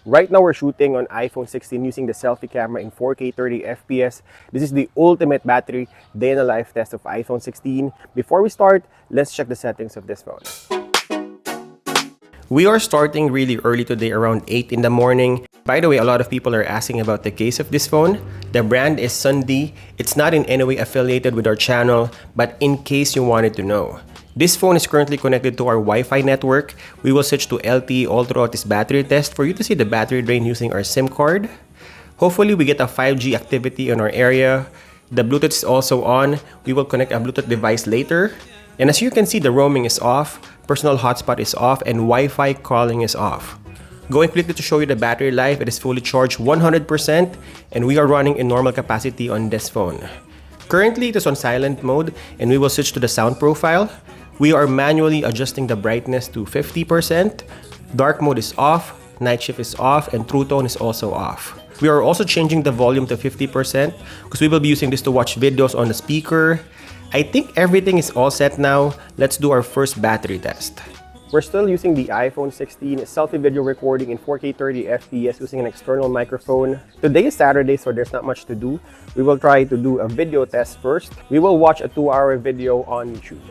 Right now we're shooting on iPhone 16 using the selfie camera in 4K 30 FPS. This is the ultimate battery day in the life test of iPhone 16. Before we start, let's check the settings of this phone. We are starting really early today, around 8 in the morning. By the way, a lot of people are asking about the case of this phone. The brand is Sundi. It's not in any way affiliated with our channel, but in case you wanted to know. This phone is currently connected to our Wi-Fi network. We will switch to LTE all throughout this battery test for you to see the battery drain using our SIM card. Hopefully, we get a 5G activity in our area. The Bluetooth is also on. We will connect a Bluetooth device later. And as you can see, the roaming is off, personal hotspot is off, and Wi-Fi calling is off. Going quickly to show you the battery life, it is fully charged 100%, and we are running in normal capacity on this phone. Currently, it is on silent mode, and we will switch to the sound profile. We are manually adjusting the brightness to 50%. Dark mode is off, night shift is off, and true tone is also off. We are also changing the volume to 50% because we will be using this to watch videos on the speaker. I think everything is all set now. Let's do our first battery test. We're still using the iPhone 16 selfie video recording in 4K 30 FPS using an external microphone. Today is Saturday, so there's not much to do. We will try to do a video test first. We will watch a 2-hour video on YouTube.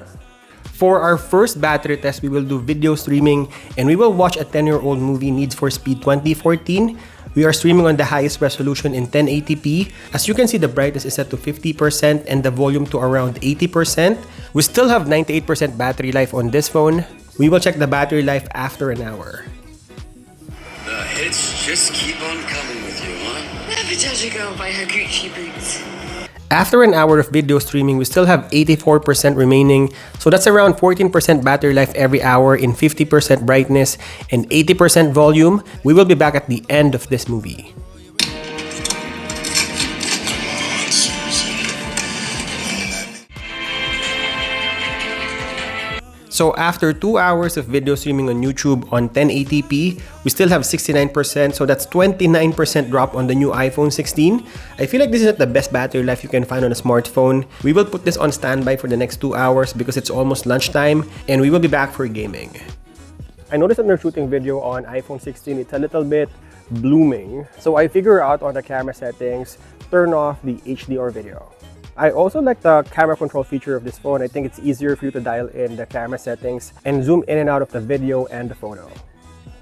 For our first battery test, we will do video streaming and we will watch a 10-year-old movie, Need for Speed 2014. We are streaming on the highest resolution in 1080p. As you can see, the brightness is set to 50% and the volume to around 80%. We still have 98% battery life on this phone. We will check the battery life after an hour. The hits just keep on coming with you, huh? Never judge a girl by her Gucci boots. After an hour of video streaming, we still have 84% remaining. So that's around 14% battery life every hour in 50% brightness and 80% volume. We will be back at the end of this movie. So after 2 hours of video streaming on YouTube on 1080p, we still have 69%, so that's 29% drop on the new iPhone 16. I feel like this is not the best battery life you can find on a smartphone. We will put this on standby for the next 2 hours because it's almost lunchtime, and we will be back for gaming. I noticed when we're shooting video on iPhone 16, it's a little bit blooming. So I figure out on the camera settings, turn off the HDR video. I also like the camera control feature of this phone. I think it's easier for you to dial in the camera settings and zoom in and out of the video and the photo.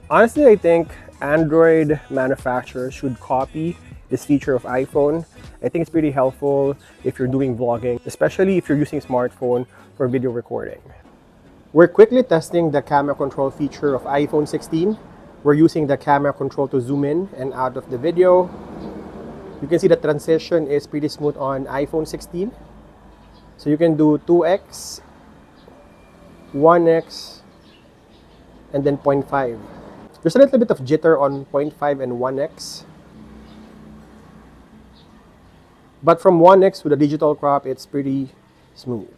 Honestly, I think Android manufacturers should copy this feature of iPhone. I think it's pretty helpful if you're doing vlogging, especially if you're using a smartphone for video recording. We're quickly testing the camera control feature of iPhone 16. We're using the camera control to zoom in and out of the video. You can see the transition is pretty smooth on iPhone 16. So you can do 2x, 1x, and then 0.5. There's a little bit of jitter on 0.5 and 1x. But from 1x to the digital crop, it's pretty smooth.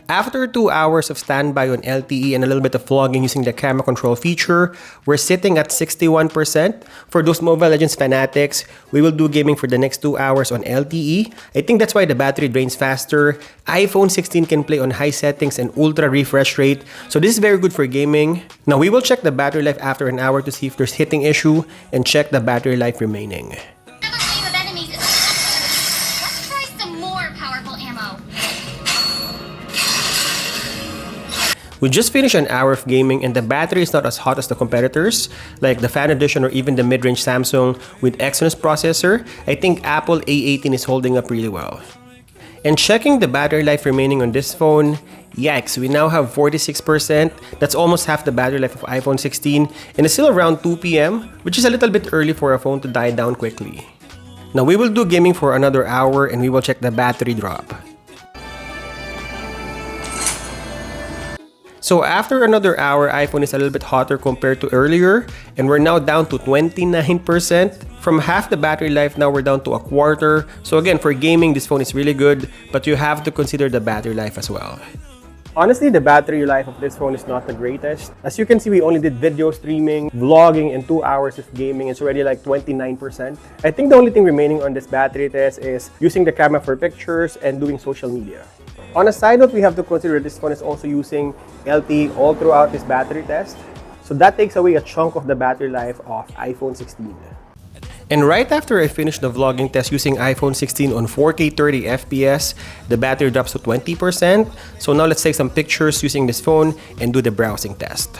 After 2 hours of standby on LTE and a little bit of vlogging using the camera control feature, we're sitting at 61%. For those Mobile Legends fanatics, we will do gaming for the next 2 hours on LTE. I think that's why the battery drains faster. iPhone 16 can play on high settings and ultra refresh rate, so this is very good for gaming. Now we will check the battery life after an hour to see if there's hitting issue and check the battery life remaining. Let's try some more powerful ammo. We just finished an hour of gaming and the battery is not as hot as the competitors, like the Fan Edition or even the mid-range Samsung with Exynos processor. I think Apple A18 is holding up really well. And checking the battery life remaining on this phone, yikes, we now have 46%. That's almost half the battery life of iPhone 16 and it's still around 2 p.m., which is a little bit early for a phone to die down quickly. Now we will do gaming for another hour and we will check the battery drop. So after another hour, iPhone is a little bit hotter compared to earlier, and we're now down to 29%. From half the battery life, now we're down to a quarter. So again, for gaming, this phone is really good, but you have to consider the battery life as well. Honestly, the battery life of this phone is not the greatest. As you can see, we only did video streaming, vlogging, and 2 hours of gaming. It's already like 29%. I think the only thing remaining on this battery test is using the camera for pictures and doing social media. On a side note, we have to consider this phone is also using LTE all throughout this battery test. So that takes away a chunk of the battery life of iPhone 16. And right after I finished the vlogging test using iPhone 16 on 4K 30 FPS, the battery drops to 20%. So now let's take some pictures using this phone and do the browsing test.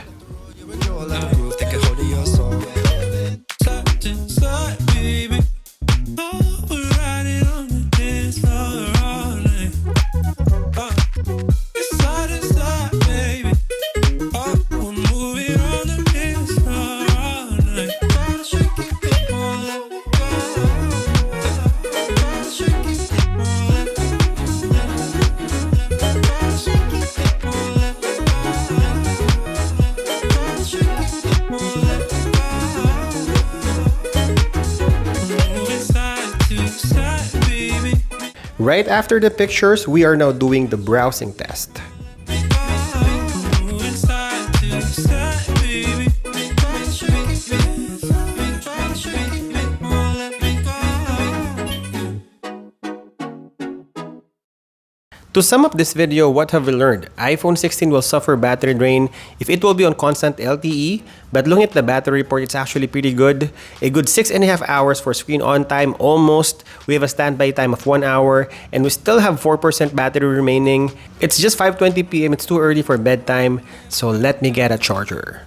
Right after the pictures, we are now doing the browsing test. To sum up this video, what have we learned? iPhone 16 will suffer battery drain if it will be on constant LTE, but looking at the battery report, it's actually pretty good. A good 6.5 hours for screen on time, almost. We have a standby time of 1 hour, and we still have 4% battery remaining. It's just 5:20 p.m. It's too early for bedtime, so let me get a charger.